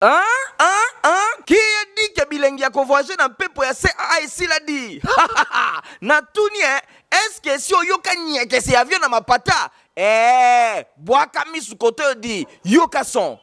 Qui a dit que bilingue a voyager dans le peuple ya CAA ici l'a dit? Na tuni est-ce que si yoka nye que c'est avion na mapata? Boaka mi sous côté dit yoka son.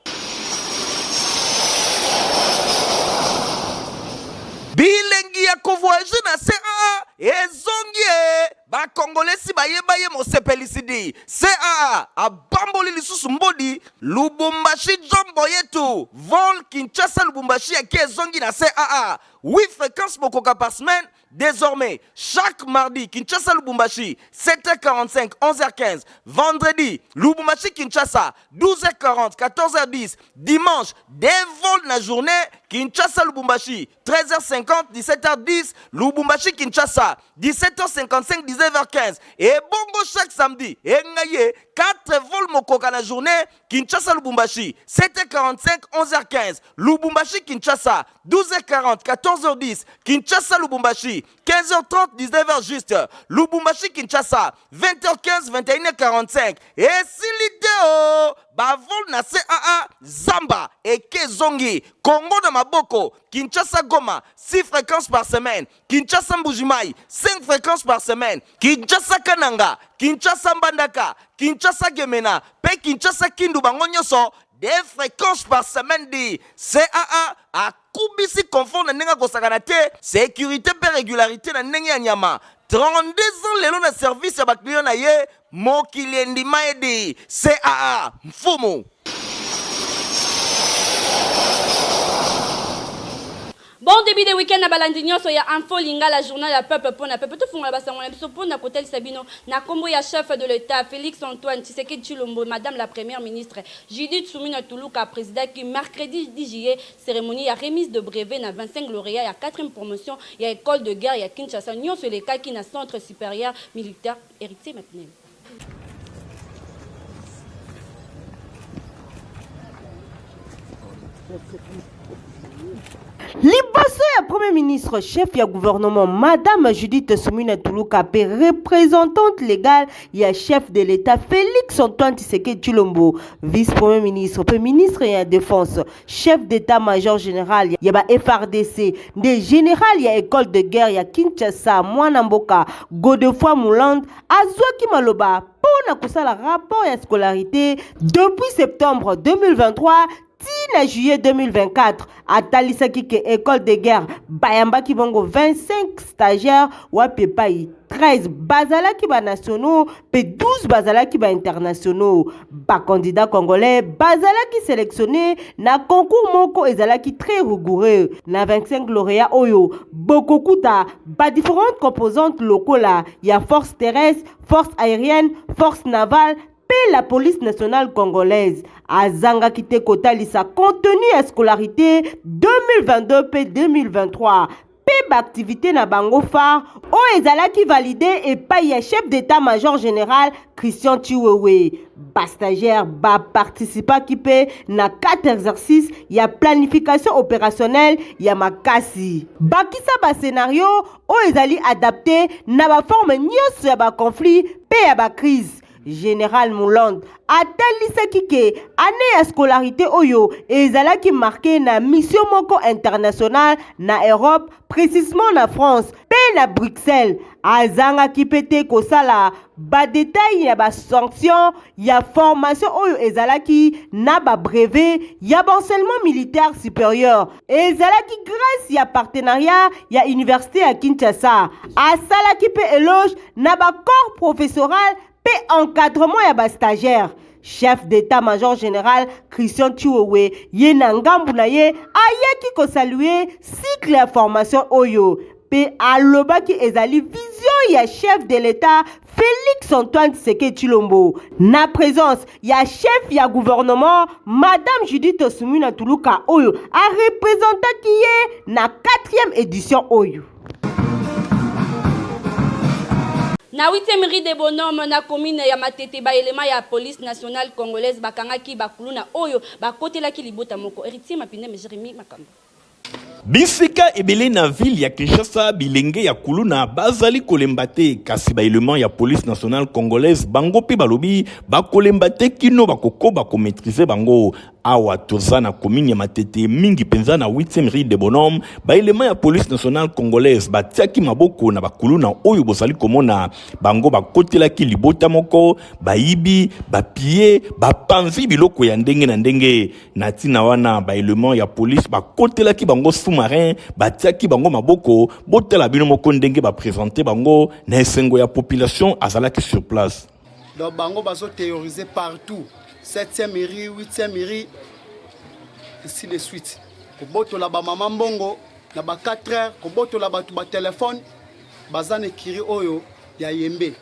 Bilingue ya voyager na CAA ezongie ba congolais si bayeba ye mo sepelisidi CAA abamboli lisusu mbodi Lubumbashi jombo yetu vol Kinshasa Lubumbashi ya kezongi na CAA 8 fréquences mokoka par semaine. Désormais, chaque mardi, Kinshasa Lubumbashi, 7h45, 11h15. Vendredi, Lubumbashi Kinshasa, 12h40, 14h10. Dimanche, des vols la journée, Kinshasa Lubumbashi, 13h50, 17h10. Lubumbashi Kinshasa, 17h55, 19h15. Et bongo chaque samedi, et ngaye, 4 vols mokoka la journée, Kinshasa Lubumbashi, 7h45, 11h15. Lubumbashi Kinshasa, 12h40, 14h10. Kinshasa Lubumbashi, 15h30, 19h juste. Lubumbashi Kinshasa, 20h15, 21h45. Et si l'idée, bavol na CAA, Zamba et Kezongi, Congo de Maboko, Kinshasa Goma, 6 fréquences par semaine. Kinshasa Mbujimai, 5 fréquences par semaine. Kinshasa Kananga, Kinshasa Mbandaka, Kinshasa Gemena, Pe Kinshasa Kindu Bangonyoso, des fréquences par semaine dit CAA a kubisi confort na nenga kosakanate sécurité pe régularité na nenga nyama 32 ans lelo na service ya bakliyo na ye mokili ndima edi CAA mfumu. Bon début de week-end à Balandignon, so ya info linga la journal ya peuple pour na peuple tout fond la basa mon ebiso pour na kotel Sabino na kombo ya chef de l'état Félix Antoine Tshisekedi Tshilombo madame la première ministre Judith Soumina Toulouka président qui mercredi 10 juillet cérémonie ya remise de brevet na 25 lauréats ya 4e promotion ya école de guerre ya Kinshasa nyon sur les cas qui na centre supérieur militaire héritier maintenant. Liboso ya Premier ministre, chef ya gouvernement, Madame Judith Soumina Toulouka, représentante légale ya chef de l'État Félix Antoine Tshisekedi Tshilombo, vice-premier ministre, premier ministre ya défense, chef d'état-major général ya ba FRDC, des général ya école de guerre ya Kinshasa, Mwana Mboka, Godefroid Muland, Azwaki Maloba, pour na kusala rapport ya scolarité depuis septembre 2023 na juillet 2024 atalisaki ke école de guerre bayamba ki bongo 25 stagiaires wa pepai 13 bazalaki ba nationaux pe 12 bazalaki ba internationaux ba candidats congolais bazalaki sélectionné na concours moko ezalaki très rigoureux na 25 lauréats oyo bokokuta ba différentes composantes locaux la ya force terrestre force aérienne force navale la police nationale congolaise azanga kite kotalisa contenu à scolarité 2022 p 2023 pe activité na bango phare o ezalaki validé et paye chef d'état-major général Christian Chiwewe ba stagiaire ba participa qui pe na 4 exercices ya planification opérationnelle ya makasi bakisa ba scénario o ezali adapté na ba forme nyonso ya ba conflit pe ya ba crise. Général Mouland atalisaki ke année ya scolarité oyo ezalaki marqué na mission moko internationale na Europe précisément na France pe na Bruxelles azangaki pete kosala ba détail ya ba sanction ya formation oyo ezalaki na ba brevet ya enseignement militaire supérieur ezalaki grâce ya partenariat ya université ya Kinshasa asalaki pe éloge na ba corps professoral encadrement ya ba stagiaire chef d'état-major général Christian Chiwewe ye na ngambu na ye ayaki ko saluer cycle ya formation oyo pe alobaki ezali vision ya chef de l'état Félix Antoine Tshisekedi Tshilombo na présence ya chef ya gouvernement madame Judith Soumina Toulouka oyo a représentaki ye na 4e édition oyo. Na 8e rue de bonhomme na commune ya Matete ba élément ya police nationale congolaise bakangaki bakuluna oyo bakotelaki libota moko héritier mapine me Jérémy Makambo. Bisika ebele na ville ya Kinshasa bilenge ya kuluna bazali kolembate kasi ba élément ya police nationale congolaise bango pe balobi ba kolembate kino bakoko ba ko maîtriser bango awa toza na commune ya Matete mingi penza na 8e rue de Bonhomme baelema ya police nationale congolaise batiaki maboko na bakuluna oyo bozali komona bango bakotelaki libota moko bayibi bapie bapanzi biloko ya ndenge na ndenge na tina wana baelema ya police bakotelaki bango sous-marin batiaki bango maboko botela bino moko ndenge baprésenter bango na esengo ya population azalaki sur place. Donc bango bazo théorisé partout 7e mairie 8e mairie ainsi de suite koboto la ba maman mbongo na ba 4 heures koboto la batu ba téléphone bazane kiri oyo ya Yembe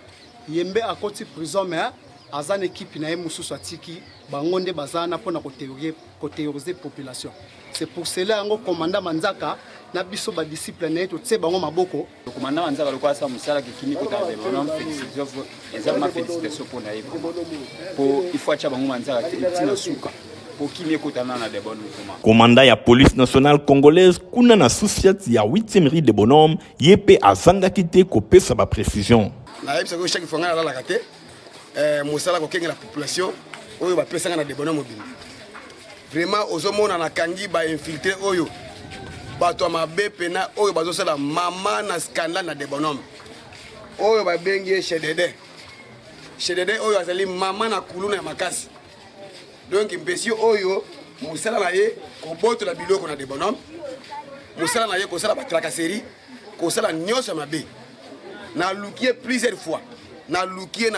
a koti prison mais azane équipe na mususu atiki bango nde bazana pona ko théoriser population. C'est pour cela ngo commandant Manzaka na biso ba disciple na to tse bango maboko. Le commandant Manzaka le kwa sa musala ki kini ko tande non félicitations pour naïf. Pour il faut acha bango Manzaka tina suka. Pour kimi ko tana na de bonnes mouvements. Commandant ya police nationale congolaise kuna na société ya 8e rue de Bonhomme yepe azanga kité ko pesa ba précision. Na yebisa ko chaque fanga la kate musala ko kenga la population oyo ba pesa na de Bonhomme mobile. Vraiment ozomona na kangi ba infiltré oyo bato mabe pena oyo bazosala mama na scandale na de Bonhomme oyo ba bengi Chedede oyo azali mama na kuluna ya makasi. Donc mbesi oyo musala na ye ko boto la biloko na de Bonhomme musala na ye ko sala ba tracasserie ko sala nyonso mabe na lukié plusieurs fois na lukié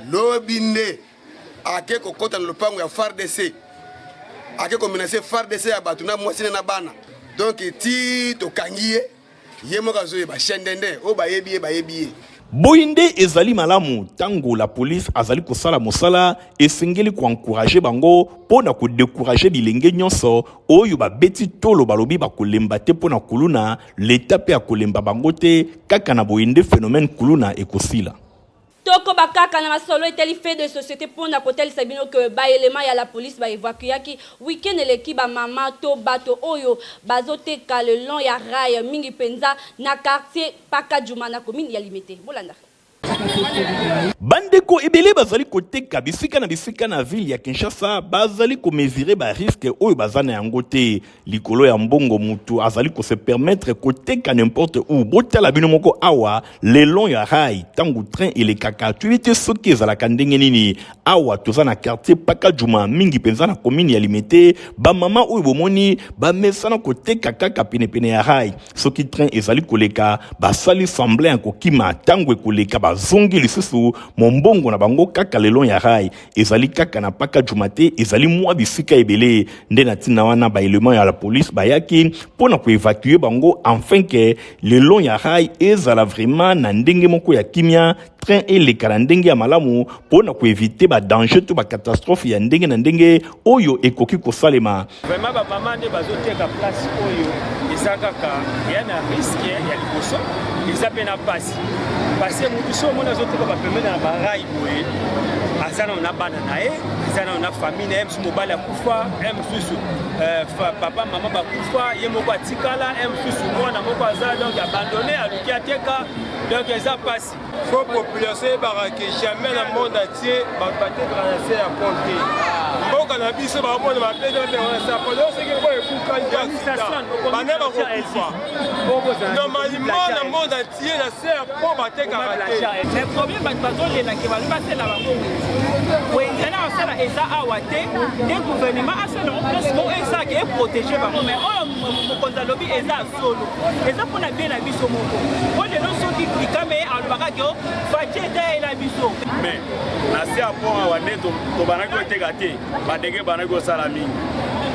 lobinde ake ko kota na lopango ya FARDC ake ko menacer FARDC ya batuna mwasi na bana donc ti to kangiye yemo kazo ba shendende o ba yebiye Boyinde ezali malamu tango la police azali kosala mosala esengeli ko encourager bango pona ko décourager bilenge nyonso oyo ba beti tolo balobi ba kolemba te pona kuluna l'état pe akolemba bango te kaka na Boyinde phénomène kuluna ekosila. Toko bakaka na masolo eteli fait de société pour na kotel sabino que ba élément ya la police ba évacuer ki week-end l'équipe ba mama to bato oyo bazote ka le long ya rail mingi penza na quartier paka juma na commune ya Limete bolanda. Bandeko ebele bazali koteka bisika na ville ya Kinshasa bazali ko mesurer ba risque oyo bazana yango te likolo ya mbongo mutu azali ko se permettre koteka n'importe où botala bino moko awa le long ya rail tangu train et les kaka tuite soki za la kandenge nini awa tozana quartier paka juma mingi penza na commune ya Limete ba mama oyo bomoni ba mesana koteka kaka pene ya rail soki train ezali koleka ba sali semblant ko kima tangu koleka ba zongi lisusu mombongo na bango kaka lelon ya rail ezali kaka na paka jumate ezali mwa bisika ebele nde na tina wana ba élément ya la police bayaki pona ko évacuer bango enfin que lelon ya rail ezala vraiment na ndenge moko ya kimia train eleka ndenge ya malamu pona ko éviter ba danger to ba catastrophe ya ndenge na ndenge oyo ekoki kosalema vraiment ba mama nde bazoteka place oyo ezakaka yana risque ya liboso ezapena pasi parce que mutuso mona zoteka ba pemena na barai boye azana na bana nae azana na famille na msu mobali akufa msusu papa mama bakufa ye moko atikala msusu mwana moko azala donc abandonné aluki ateka donc eza pasi faut population barake jamais le monde entier ba batte traverser à compter mboka na biso ba mona ba pede ba traverser à compter c'est que boye kuka ndia bana ba kufa normalement le monde entier na c'est pour batte karaté le problème ba bazole na ke ba passer la bango wengena osala eza awate le gouvernement asala place mo eza ke protéger bango mais mokonza lobi eza solo eza pona bien na biso moko on de non soki klikame alobaka ke facheta ela biso mais na se apon wa neto to banaki oteka te badenge banaki osala mingi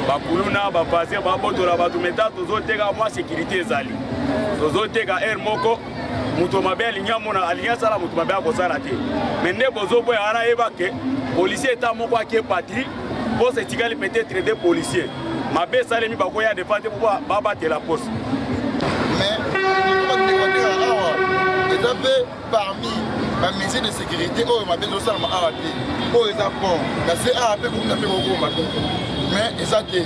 bakuluna bapase babotola bato meta tozoteka mwa sécurité ezali tozoteka air moko muto mabe alinya sala muto mabe akosala te mais nde bozoboya wana yeba ke policier eta moko ake patrie po setikali peut-être des policiers mabe salemi bakoya defante po babatela poste mais parmi les mesures de sécurité oh ma besoin ça m'a oh ils apprennent c'est à peu comme mais ça que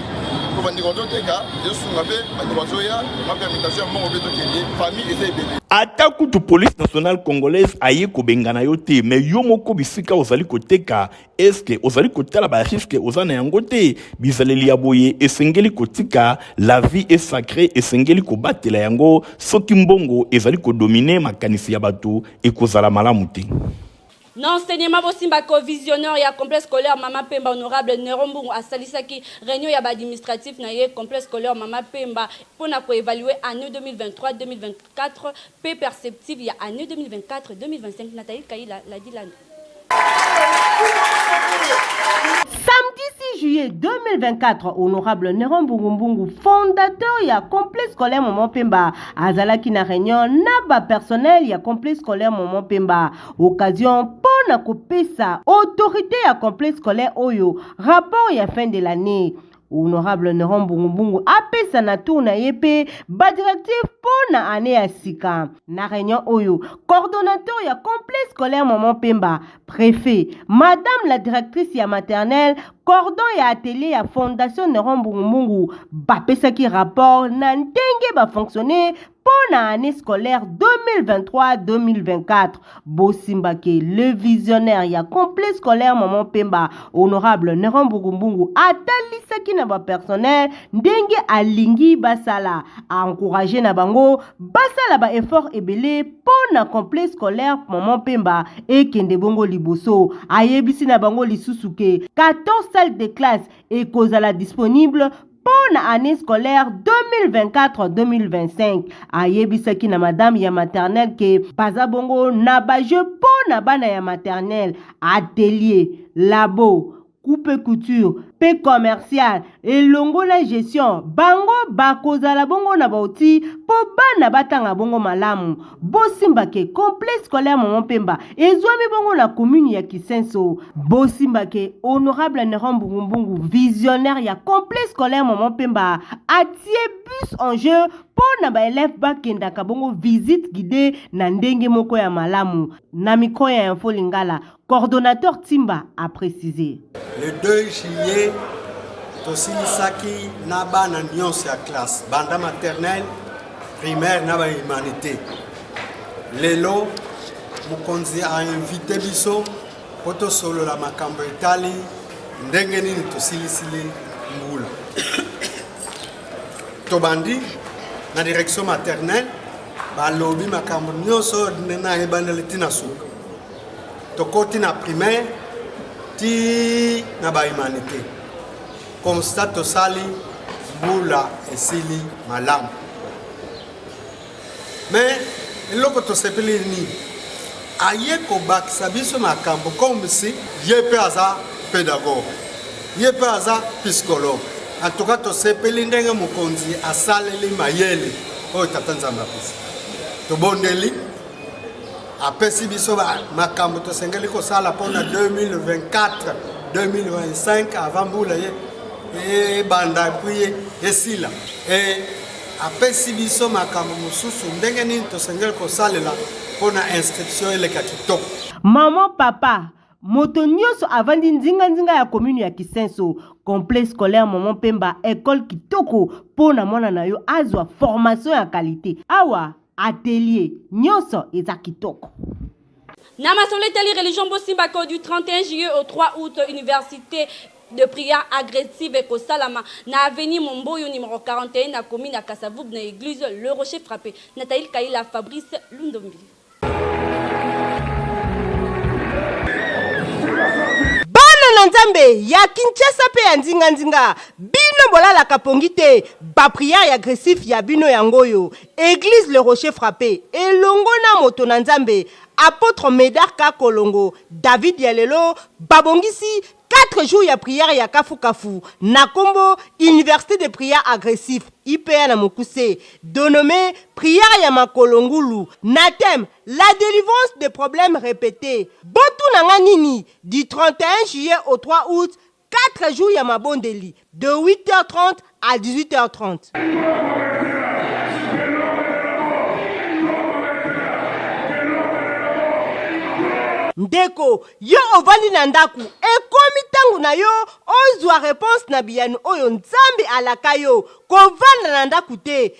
po bandeko bazoteka ezosunga mpe bandeko bazoya mapermutation ya mbongo mpe tokende famille eza ebele. Ata kutu police nationale congolaise aye kobengana yo te, mais yo moko bisika ozali koteka, eske ozali kotala ba risque ozana yango te? Bizaleli ya boye esengeli kotika, la vie est sacrée, esengeli kobatela yango, soki mbongo ezali kodomine makanisi ya bato ekozala malamu te. Non, enseignement Bosimbako, visionnaire, il y a complexe scolaire, Mama Pemba, honorable Nerombou, à Salisaki, réunion, il y a administratif, il y a complexe scolaire, Mama Pemba, pour évaluer année 2023-2024, paix perceptive, il y a année 2024-2025, Nathalie Kaï l'a dit là. Samedi 6 juillet 2024, honorable Néron Mbungu, fondateur ya complexe scolaire Maman Pemba, azalaki na réunion naba personnel ya complexe scolaire Maman Pemba. Occasion pona kopesa autorité ya complexe scolaire oyo rapport ya fin de l'année. Honorable Néron Mbungu apesa na tour na yepe ba directif pona année ya sika. Na réunion oyo, coordonnateur ya complexe scolaire Maman Pemba, préfet, madame la directrice ya maternelle, cordon ya atelier ya fondation Néron Mbungu, bapesa ki rapport na ndenge ba fonctionner pour l'année scolaire 2023-2024. Bosimbake, le visionnaire, ya complexe scolaire Maman Pemba, honorable Néron Mbungu, atalisaki na ba personnel, ndenge alingi basala, a encouragé na bango, basala ba effort ebele pour na complexe scolaire Maman Pemba, et kende bongo liboso, ayebisi na bango lisusuke, 14 salles de classe, et kozala disponible, pour l'année scolaire 2024-2025. Ayebisaki na madame ya maternelle ke bazabongo na baje pour na bana ya maternelle, atelier, labo, coupe couture, paix commercial, et longo na gestion, bango bakozala bongo na bauti, po bana batanga bongo malamu. Bosimbake, complexe scolaire Maman Pemba, ezwami bongo na commune ya Kisenso. Bosimbake, honorable Néron Mbungu, visionnaire ya complexe scolaire Maman Pemba, atie bus en jeu, pour na ba élève bakendaka bongo visite guidée na ndenge moko ya malamu. Na miko ya Info Lingala, coordonnateur Timba a précisé. Le 2 juillet, tosilisaki na bana nyonso ya classe, banda maternelle, primaire na ba humanité. Lelo, mokonzi a invité biso, poto solo la makambo etali, ndenge nini tosilisili mbula. Tobandi, na direction maternelle, balobi makambo nyonso na ebandeli tina suka. Tokoti na primaire, ti na ba humanité. Constat tosali mbula esili malamu. Mais eloko tosepeli ni aye ko bakisa biso makambo comme si yepe aza pédagogue, yepe aza psychologue. En tout cas tosepeli ndenge mokonzi asaleli mayele oyo tata nzambe apesi. Tobondeli apesi biso makambo tosengeli kosala mpona 2024-2025 avant mbula ye banda puis esila. Et apesi biso makambo mosusu ndenge nini tosengeli kosalela mpona inscription eleka kitoko. Maman papa, moto nyonso avandi nzinga ya commune ya Kisenso, complexe scolaire Maman Pemba, école kitoko pona mwana na yo azwa formation ya qualité. Awa atelier nyonso eza kitoko. Namasole teli religion Bosimbako du 31 juillet au 3 août, université de prière agressive et Kosalama, na avenue Momboyo numéro 41, na commune à Kassavoub, na église Le Rocher frappé. Nathalie Kaila, Fabrice Lundombi. Nzambe ya Kinshasa pe ya nzinga bino bolala kapongi te ba prière agressif ya bino yangoyo église Le Rocher frappé elongo na moto na Nzambe apôtre Médard Kakolongo David Yalelo babongisi 4 jours ya prière ya kafu na kombo université de prière agressif IPA na Mokuse dénommé prière ya makolongulu na thème la délivrance des problèmes répétés. Botu nanga nini du 31 juillet au 3 août 4 jours ya mabondeli de 8h30 à 18h30. ndeko yo ovandi na ndaku ekomi tangu na yo ozwa réponse na biyanu oyo nzambe alaka yo kovanda na ndaku te.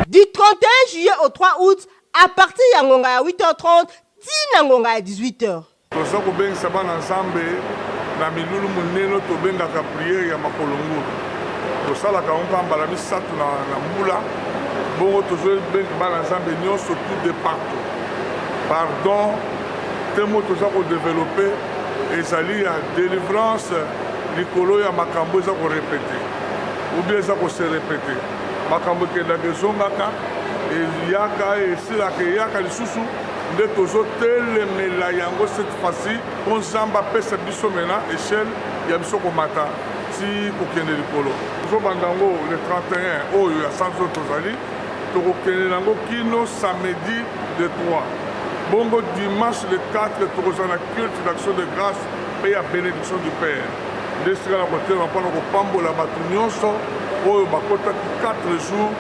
Du 31 juillet au 3 août à partir ya ngonga ya 8h30 tina ngonga ya 18h. Toza kobengisa bana nzambe na milulu monene tobengaka priere ya makolongo. Tosalaka onka mbala misatu na mbula bongo tozobenga bana nzambe nyonso tout de partout. Pardon temo toza kodevelope ezali ya délivrance likolo ya makambo eza korepete ou bien eza kose repete makambo ekendaka ezongaka eyaka esilaka eyaka lisusu nde tozotelemela yango cette fois-ci mpo nzambe apesa biso mena échelle ya biso komata ti kokende likolo tozobanda yango le 31 oyo ya sanso tozali tokokende yango kino samedi le 3 bongo dimanche le 4 tokozala na culte d'action de grâce mpe ya bénédiction du Père nde esika na kotelema mpona kopambola bato nyonso oyo bakotaki 4 jours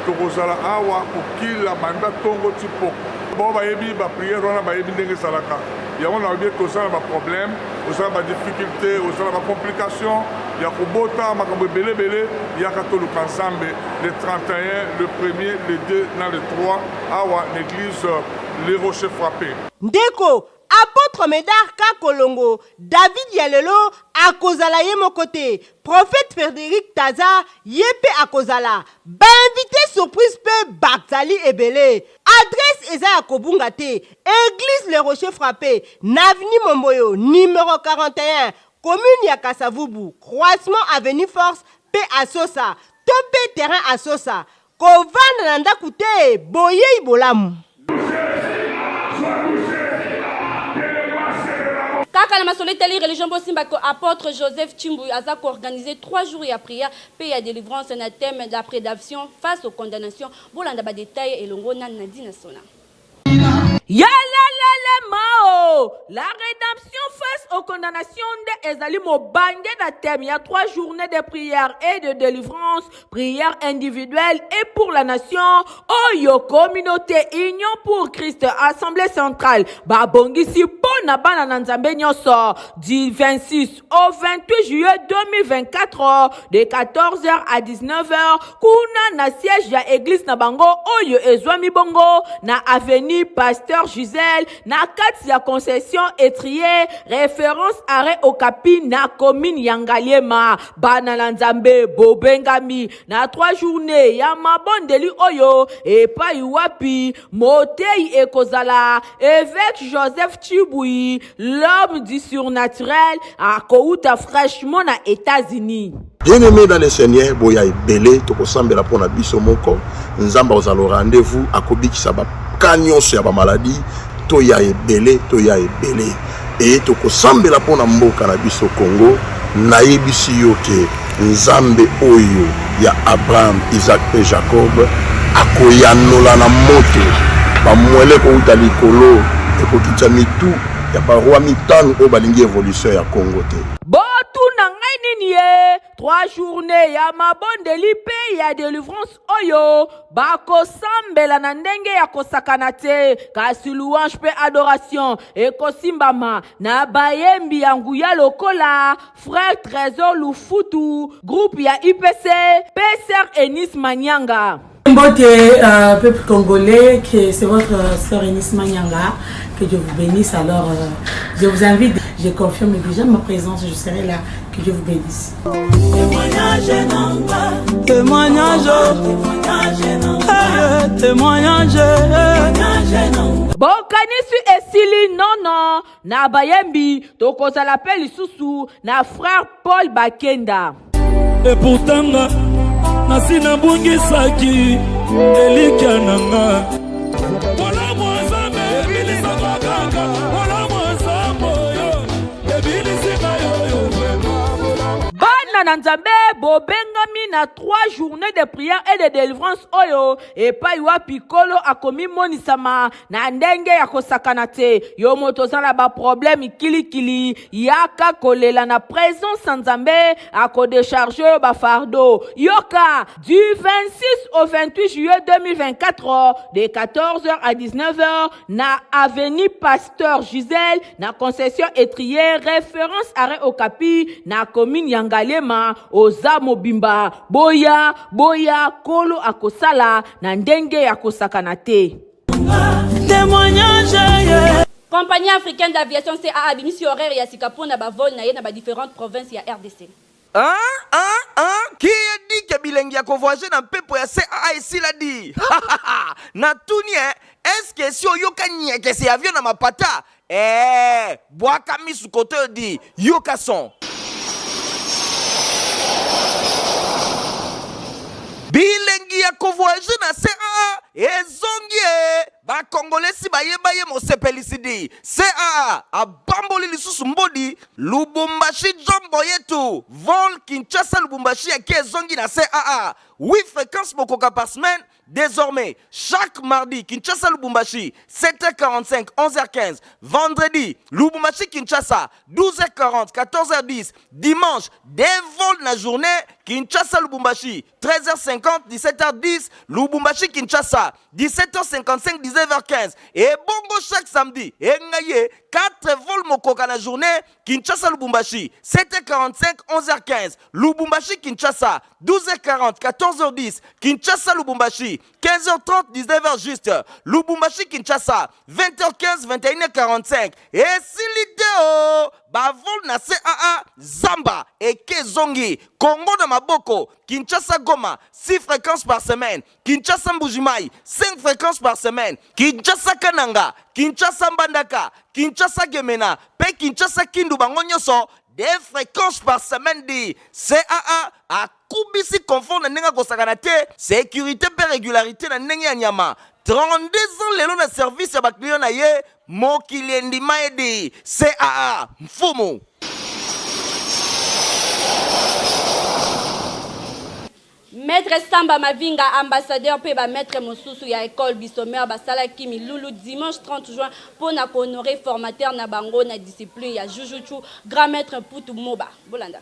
tokozala awa kokila banda tongo ti poko bao bayebi bapriere wana bayebi ndenge ezalaka yango na oyebi tozala na baproblème ozala badifficulté ozala bacomplication ya kobota makambo ebelebele yaka toluka nzambe le 31 le 1er le 2 na le 3 awa l'église les rochers frappés ndeko apôtre Médard Kakolongo, David Yalelo, Akozala Yemokote, prophète Frédéric Taza, Yepe Akozala, invité surprise Pe Baktali Ebele, adresse Eza Kobungate, église Les Rochers Frappés, Navni Momboyo, numéro 41, commune Yakasavubu, croisement avenue Force, P Asosa, Topé terrain Asosa, Kovan Nanda Koute, Boye Ibolamu. Kaka na masolitali religion bosimba ko apôtre Joseph Chimbu azako organisé 3 jours ya prière pe ya délivrance na thème de la prédation face aux condamnations. Bolanda ba détail elongo na Nadine Sona. Ya la mao, la rédemption face aux condamnations de Ezali Mobangé na thème. Il y a 3 journées de prière et de délivrance, prière individuelle et pour la nation. Oyo communauté union pour Christ, assemblée centrale. Babongisi pona bana nanzambe nyonso du 26 au 28 juillet 2024 de 14h à 19h. Kuna na siège ya église na bango oyo ezwami bongo na avenue Pasteur Gisèle na kati ya concession étrier référence arrêt au capi na commune Yangaliema bana lanzambe bobengami na 3 journées ya mabondeli oyo et pa iwapi motei ekozala évêque Joseph Chibui l'homme du surnaturel a kouta fraîchement na États-Unis. Bien-aimé dans le Seigneur, boya ebele tokosambela pona biso moko nzamba ozalo rendez-vous akobikisa ba kanyonso ya ba maladie toya ebele et tokosambela pona mboka na biso Congo nayebisi yo ke nzambe oyo ya Abraham, Isaac et Jacob akoyanola na moto bamwele kouta likolo ekokitya mitu ya baroi mitano oyo balingi évolution ya Congo te. Botu na ngai nini ye 3 journées ya mabondeli pe ya délivrance oyo bakosambela na ndenge ya kosakana te kasi louange pe adoration ekosimbama na bayembi ya nguya lokola frère Trésor Lufutu groupe ya IPC pe sœur Enis Manyanga. Mbote peuple congolais, que c'est votre sœur Enis Manyanga, que Dieu vous bénisse. Alors je vous invite, je confirme déjà ma présence, je serai là, que Dieu vous bénisse. Témoignage. Bokanisi esili nono na bayembi tokozala pe lisusu na frère Paul Bakenda. Et pourtant nasina bungisaki elikia nanga wala mwazame ebilisa makanga wala mwazambo yo ebilisa yo bana na nzambe bobengami na 3 journées de prière et de délivrance oyo epai wapi kolo akomi monisama na ndenge ya kosakana te yo moto zala ba problème kilikili yaka kolela na présence nzambe akodécharger ba fardeau yoka du 26 au 28 juillet 2024 de 14h à 19h na avenue Pasteur Gisèle na concession étrier référence arrêt au capi na commune Yangalema oza mobimba boya kolo akosala na ndenge ya kosakana te. Compagnie africaine d'aviation CAA bimisi horaire ya sikapo na ba vol na ye na ba différentes provinces ya RDC. Qui a dit que bilingue ya voyager na pepo ya CAA ici l'a dit? Na tuni est-ce que si yoka nyeke se avion na mapata boaka misu kote di yoka son bilengi ya voyager na CAA ezongi ba kongolesi baye mosepelisidi CAA abamboli lisusu mbodi Lubumbashi jombo yetu vol Kinshasa Lubumbashi yaki ezongi na CAA 8 fréquences mokoka par semaine. Désormais, chaque mardi, Kinshasa Lubumbashi, 7h45, 11h15. Vendredi, Lubumbashi Kinshasa, 12h40, 14h10. Dimanche, des vols na journée, Kinshasa Lubumbashi, 13h50, 17h10. Lubumbashi Kinshasa, 17h55, 19h15. Et bongo chaque samedi, et ngaye, 4 vols mokoka na journée, Kinshasa Lubumbashi, 7h45, 11h15. Lubumbashi Kinshasa, 12h40, 14h10. Kinshasa Lubumbashi, 15h30, 19h juste. Lubumbashi Kinshasa, 20h15, 21h45. Et si l'idée bavol na CAA Zamba et Kezongi, Congo de Maboko, Kinshasa Goma, 6 fréquences par semaine. Kinshasa Mbujimai, 5 fréquences par semaine. Kinshasa Kananga, Kinshasa Mbandaka, Kinshasa Gemena, Pe Kinshasa Kindu Bangonyoso, des fréquences par semaine dit CAA a kubisi confort na nenga kosakanate sécurité pe régularité na nenga nyama 32 ans lelo na service ya bakliyo na ye mokili ndima edi CAA mfumu. Maître Samba Mavinga, ambassadeur pe ba maître mosusu ya école Bissomer basala kimi Lulu dimanche 30 juin pour na honorer formateur na bango na discipline ya Jujuchu grand maître Putu Moba Bolanda.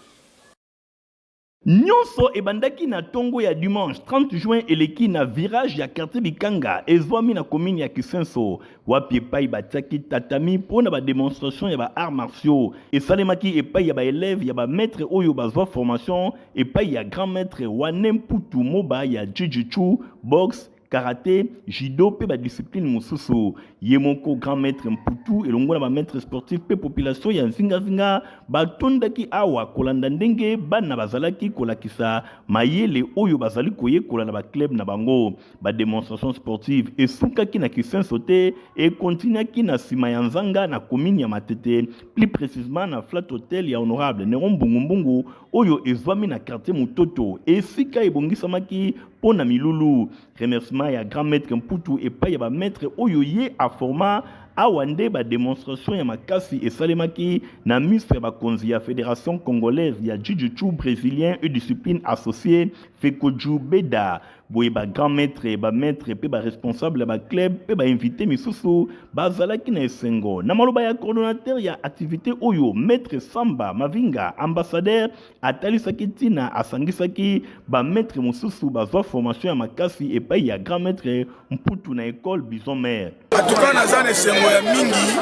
Nyonso ebandaki na tongo ya dimanche 30 juin eleki na virage ya quartier Bikanga ezwami na commune ya Kisenso wapi epai batiaki tatami pona ba démonstration ya ba arts martiaux esalemaki epai ya ba élève ya ba maître oyo bazwa formation epai ya grand maître Wanem Putu Moba ya Jiu-Jitsu boxe karaté, judo pe ba discipline mosusu yemoko grand maître Mputu elongo na ba maître sportif pe population ya nzinga ba tondaki awa kolanda ndenge bana bazalaki kolakisa mayele oyo bazali koye kolanda ba club na bango ba démonstration sportive esukaki na Kisenso te et continuaki na sima ya nzanga na commune ya Matete plus précisément na flat hotel ya honorable Neron Mbungu oyo ezwami na quartier Mutoto esika ebongisamaki pona milulu remerciement ya grand maître Mputu et pa ya ba maître oyo ye a format awande ba démonstration ya makasi esalemaki na ministre ya bakonzi ya fédération congolaise ya jiu-jitsu brésilien et discipline associée Fekoju Beda boye ba grand maître ba maître pe ba responsable ba club pe ba invité misusu bazalaki na esengo na maloba ya coordonnateur ya activité oyo maître Samba Mavinga ambassadeur atalisaki tina asangisaki ba maître mususu bazwa formation ya makasi et pa ya grand maître Mputu na école Bissomer. En tout cas nazana esengo ya mingi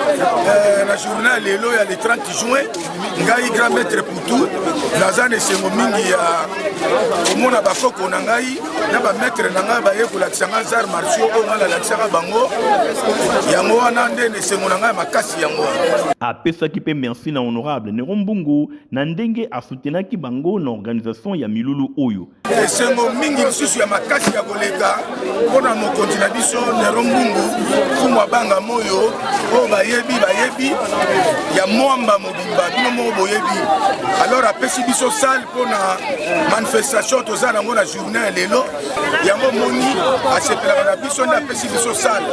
na journée lelo ya le 30 juin ngai grand maître Mputu nazana esengo mingi ya komona bakoko na ngai na ba maître na ngai baye kolakisa ngai arts martiaux oyo ngai nalakisaka bango yango wana nde esengo na ngai makasi yango apesaki pe merci na honorable Neron Mbungu na ndenge asutenaki bango na organisation ya milulu oyo esengo mingi lisusu ya makasi ya koleka mpona mokonzi na biso Neron Mbungu fumu abanga moyo oyo bayebi ya mwamba mobimba bino moko boyebi alors apesi biso salle mpona manifestation toza nango na journée lelo yango moni asepelaka na biso nde apesi biso sale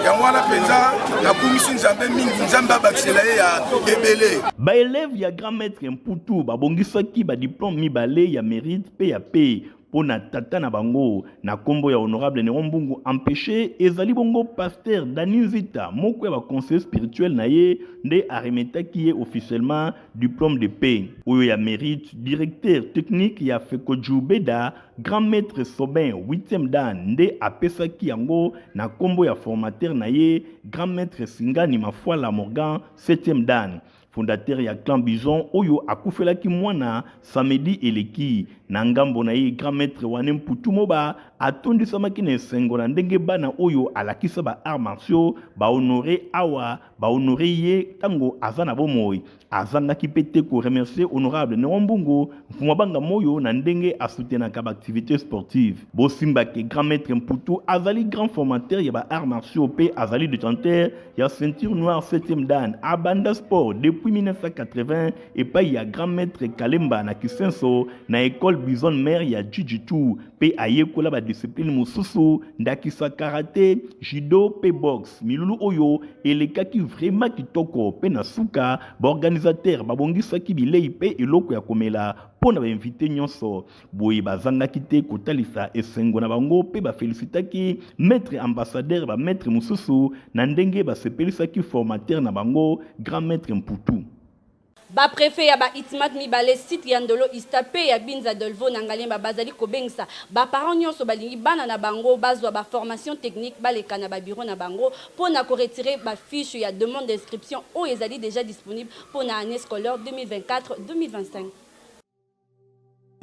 yango wana mpenza nakumisi nzambe mingi nzambe abakisela ye ya ebele. baeleve ya grand maître Mputu babongisaki badiplome mibale ya mérite mpe ya paye pona tata na bango na kombo ya honorable Néron Mbungu empêché ezali bongo pasteur Dani Nzita moko ya conseiller spirituel na ye nde aremetaki ye officiellement diplôme de paix oyo ya mérite directeur technique ya Fekoju Beda grand maître Sobin 8e dan nde apesaki yango na kombo ya formateur na ye grand maître Singani Mafuala Morgan 7e dan fondateur ya clan Bison oyo akufelaki mwana samedi eleki na ngambo na ye grand maître wane Mputu moba atondisamaki na esengo na ndenge bana oyo alakisa ba arts martiaux ba honoré awa ba honoré ye tango azana bomoi azangaki pete ko remercier honorable Néron Mbungu mfumabanga moyo na ndenge asoutenaka ba activité sportive bosimba ke grand maître Mputu azali grand formateur ya ba arts martiaux pe azali détenteur ya ceinture noire 7e dan abanda sport depuis 1980 et pa ya grand maître Kalemba na Kisenso na école Bison mère ya Jijitu pe ayekola ba discipline mususu ndakisa karaté judo pe boxe milulu oyo elekaki vraiment kitoko pe na suka ba organisateur babongisaki bilei pe eloko ya komela pona ba invité nyonso boye bazangaki te kotalisa esengo na bango pe ba félicitaki maître ambassadeur ba maître mususu na ndenge ba sepelisaki formateur na bango grand maître Mputu. Ba préfet ya ba itimat mibale site ya ndolo istape ya binza dolvo na ngalemba bazali kobengisa ba parents nyonso balingi bana na bango bazwa ba formation technique baleka na ba bureau na bango pour na ko retirer ba fiche ya demande d'inscription o ezali déjà disponible pour na année scolaire 2024-2025.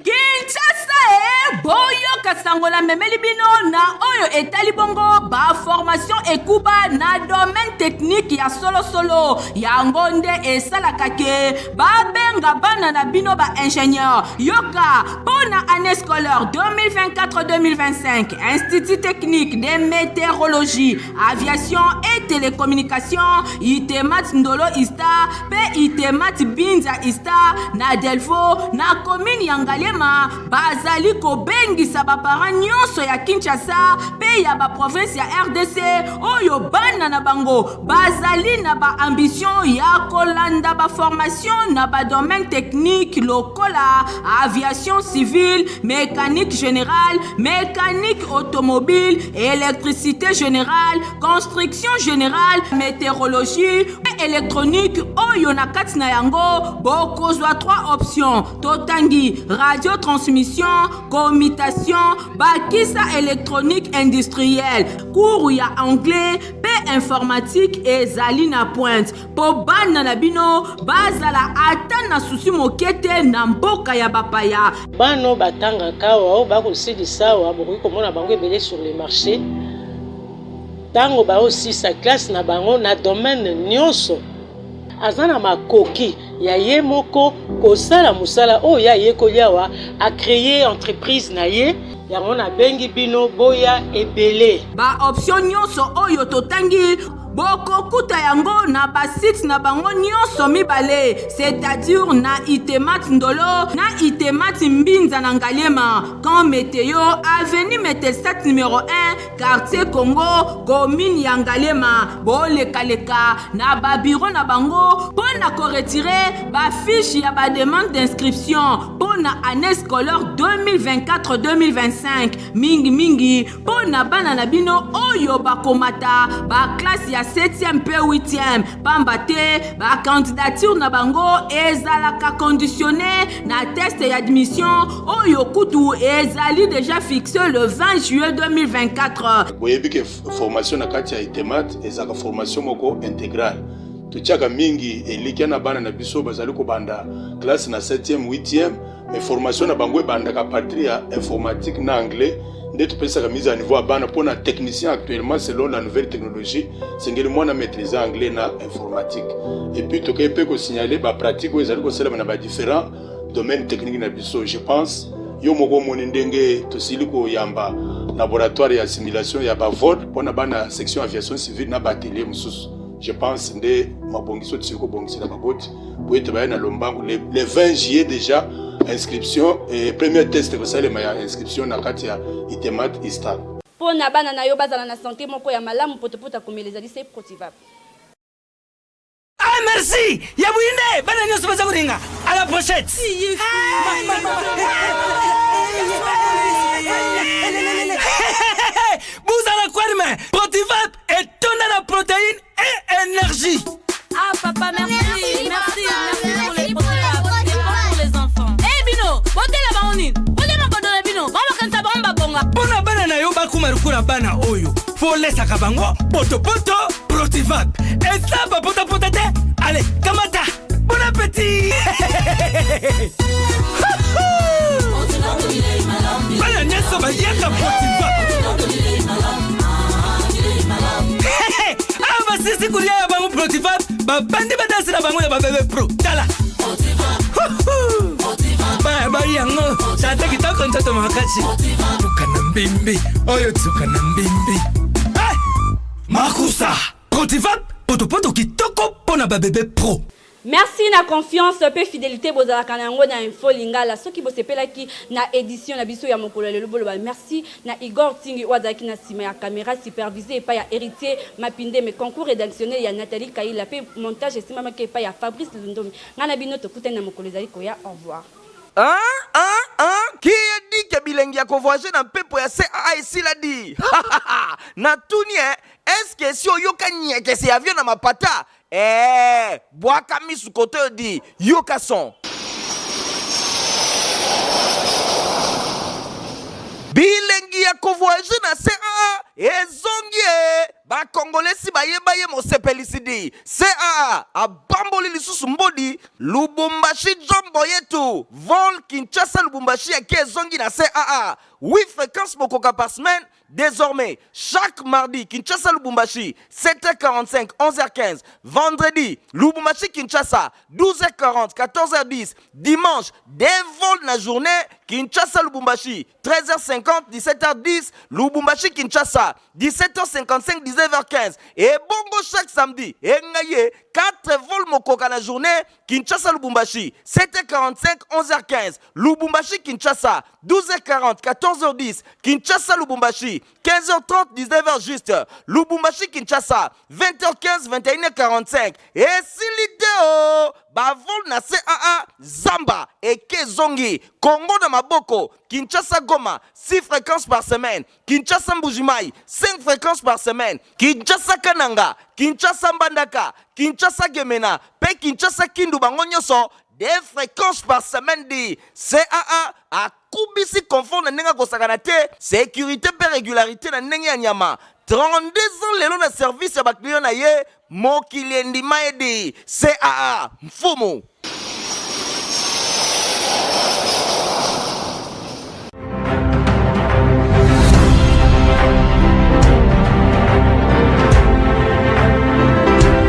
Kinshasa boyo kasangola memeli bino na oyo etali bongo ba formation ekuba na domaine technique ya solo ya ngonde esalaka ke ba benga bana na bino ba ingénieur yoka pona année scolaire 2024-2025 Institut technique de météorologie aviation et télécommunication itemat ndolo ista pe itemat binza ista na Delvo na commune ya Ngalema bazali kobengisa ba parents nyonso ya Kinshasa pe ya ba province ya RDC oyo bana na bango bazali na ba ambition ya kolanda ba formation na ba domaine technique lokola aviation civile, mécanique générale, mécanique automobile, électricité générale, construction générale, météorologie et électronique oyo na kati na yango bokozwa 3 options totangi radio transmission, commutation, bakisa électronique industrielle, cours ya anglais, pe informatique et zali na pointe. Po bana na bino bazala ata na susi mokete na mboka ya bapaya. Bano batanga kawa bakosilisa wa bokoki komona bango ebele sur le marché. Tango ba aussi sa classe na bango na domaine nyonso. Azana makoki ya ye moko kosala musala o ya ye koliawa a créer entreprise na ye yango na bengi bino boya ebele ba option nyonso oyo totangi bokokuta yango na basite na bango nyonso mibale c'est-à-dire na itemat ndolo na itemat mbinza na Ngaliema quand météo avenue Metelsat numéro 1 quartier Congo commune ya Ngaliema bolekaleka na ba bureau na bango pona ko retirer ba fiche ya ba demande d'inscription pona année scolaire 2024-2025 mingi pona bana na bino oyo bakomata ba classe ya 7e pe 8e pambate ba candidature na bango ezalaka conditionné na test d'admission oyo kutu ezali déjà fixé le 20 juillet 2024. boyebi ke formation na kati ya itemat ezaka formation moko intégrale tuchaka mingi elikia na bana na biso bazali ko banda classe na 7e 8e mais formation na bango ebandaka partir ya informatique na anglais nde tupesaka mise à niveau à bana pour na technicien actuellement selon la nouvelle technologie sengeli mwana maîtriser anglais na informatique et puis toke pe ko signaler ba pratique où ezali ko sala na ba différents domaines techniques na biso je pense yo moko moni ndenge tosili ko yamba laboratoire ya simulation ya ba vol pour na bana section aviation civile na ba atelier mususu je pense nde mabongiso tsiko bongisela baboti pour être ba na lombangu le 20 juillet déjà inscription et premier test kosala ma inscription na kati ya itemat istar. Po na bana na yo bazala na santé moko ya malamu potopota komeleza li c'est Protivap. Ah merci. Ya buinde bana nyoso baza kuringa. À la prochaine. Vous allez quoi demain? Protivap est tonne la protéine et énergie. Ah papa, merci pour les Protivap. C'est bon pour les enfants. Eh Bino, bote la baoni. Bote ma bodo la Bino. Baba kansa bamba bonga. Pona bana na yo bakuma rukura bana oyo. Faut laisser kabango. Poto Protivap. Et ça ba pota te. Allez, kamata. Bon appétit. Bana nyeso ba yaka Protivap. Ah ba sisi kulia ya bango Protivap. Ba bandi ba dansi na bango ya ba bebe pro. Tala. Ba yango. Chata kitoko ntoto makachi. Tukana mbimbi. Oyo tukana mbimbi. Hey! Makusa. Protivap. Poto kitoko pona ba bebe pro. Merci na confiance pe fidélité bozala kanango na info lingala soki bosepelaki na édition na biso ya mokolo lelo boloba merci na Igor Tingi wazaki na sima ya caméra supervisée pa ya héritier Mapinde me concours rédactionnel ya Nathalie Kaila pe montage sima make pa ya Fabrice Lundomi ngana bino to kutena mokolo zali ko ya au revoir. Qui a dit que bilengi a convoyé dans pepo ya CAA ici l'a dit. Na tuni est-ce que si oyoka nye que c'est avion na mapata bois kami sous côté dit yoka son. Bilengi a convoyé na CAA ezongie ba Congolais baye mosepelisi CAA a bamboli lisusu mbodi Lubumbashi jombo yetu vol Kinshasa Lubumbashi ya kezongi na CAA 8 fréquences mokoka par semaine. Désormais, chaque mardi, Kinshasa Lubumbashi, 7h45, 11h15. Vendredi, Lubumbashi Kinshasa, 12h40, 14h10. Dimanche, des vols la journée, Kinshasa Lubumbashi, 13h50, 17h10. Lubumbashi Kinshasa, 17h55, 19h15. Et bongo chaque samedi, et 4 vols mokoka la journée, Kinshasa Lubumbashi, 7h45, 11h15. Lubumbashi Kinshasa, 12h40, 14h10. Kinshasa Lubumbashi, 15h30, 19h juste. Lubumbashi Kinshasa, 20h15, 21h45. Et si l'idée, bavol na CAA, Zamba et Kezongi, Congo de Maboko, Kinshasa Goma, 6 fréquences par semaine. Kinshasa Mbujimai, 5 fréquences par semaine. Kinshasa Kananga, Kinshasa Mbandaka, Kinshasa Gemena, Pe Kinshasa Kindu Bangonyoso, des fréquences par semaine dit CAA a kubisi confort na nenga kosakanate sécurité pe régularité na nenga nyama 32 ans lelo na service ya bakliyo na ye mokili endima edi CAA mfumu